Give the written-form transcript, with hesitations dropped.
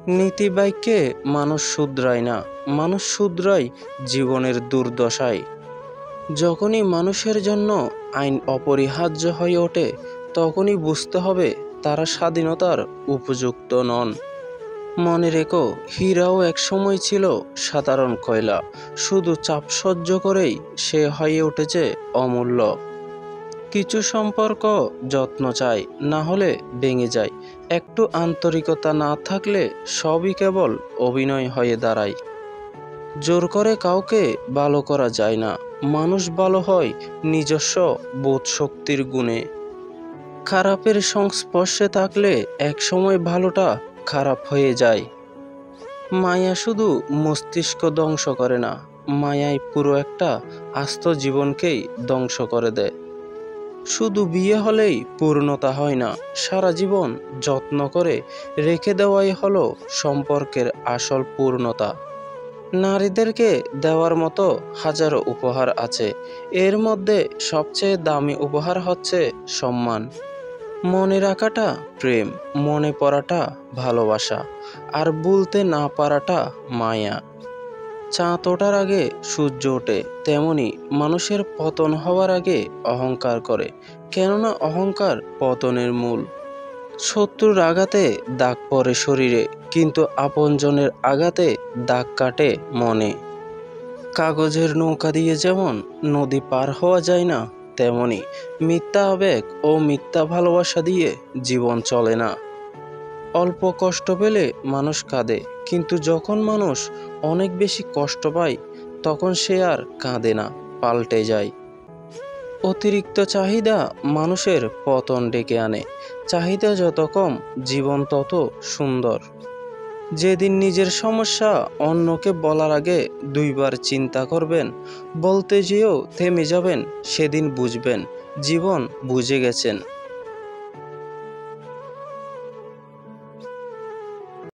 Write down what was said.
নীতিবাক্যে মানুষ শুধরায় না, মানুষ শুধরায় জীবনের দুর্দশায়। যখনই মানুষের জন্য আইন অপরিহার্য হয়ে ওঠে, তখনই বুঝতে হবে তারা স্বাধীনতার উপযুক্ত নন। মনে রেখো, হীরাও একসময় ছিল সাধারণ কয়লা, শুধু চাপ সহ্য করেই সে হয়ে উঠেছে অমূল্য। কিছু সম্পর্ক যত্ন চায়, না হলে ভেঙে যায়। একটু আন্তরিকতা না থাকলে সবই কেবল অভিনয় হয়ে দাঁড়ায়। জোর করে কাউকে ভালো করা যায় না, মানুষ ভালো হয় নিজস্ব বোধ শক্তির গুণে। খারাপের সংস্পর্শে থাকলে একসময় ভালোটা খারাপ হয়ে যায়। মায়া শুধু মস্তিষ্ক ধ্বংস করে না, মায়ায় পুরো একটা আস্ত জীবনকেই ধ্বংস করে দেয়। শুধু বিয়ে হলেই পূর্ণতা হয় না, সারা জীবন যত্ন করে রেখে দেওয়াই হলো সম্পর্কের আসল পূর্ণতা। নারীদেরকে দেওয়ার মতো হাজারো উপহার আছে, এর মধ্যে সবচেয়ে দামি উপহার হচ্ছে সম্মান। মনে রাখাটা প্রেম, মনে পড়াটা ভালোবাসা, আর ভুলতে না পারাটা মায়া। চাঁদ ওঠার আগে সূর্য ওঠে, তেমনি মানুষের পতন হওয়ার আগে অহংকার করে, কেননা অহংকার পতনের মূল। শত্রুর আঘাতে দাগ পড়ে শরীরে, কিন্তু আপনজনের আঘাতে দাগ কাটে মনে। কাগজের নৌকা দিয়ে যেমন নদী পার হওয়া যায় না, তেমনি মিথ্যা আবেগ ও মিথ্যা ভালোবাসা দিয়ে জীবন চলে না। অল্প কষ্ট পেলে মানুষ কাঁদে, কিন্তু যখন মানুষ অনেক বেশি কষ্ট পায়, তখন সে আর কাঁদে না, পাল্টে যায়। অতিরিক্ত চাহিদা মানুষের পতন ডেকে আনে। চাহিদা যত কম, জীবন তত সুন্দর। যেদিন নিজের সমস্যা অন্যকে বলার আগে দুইবার চিন্তা করবেন, বলতে যেও থেমে যাবেন, সেদিন বুঝবেন জীবন বুঝে গেছেন।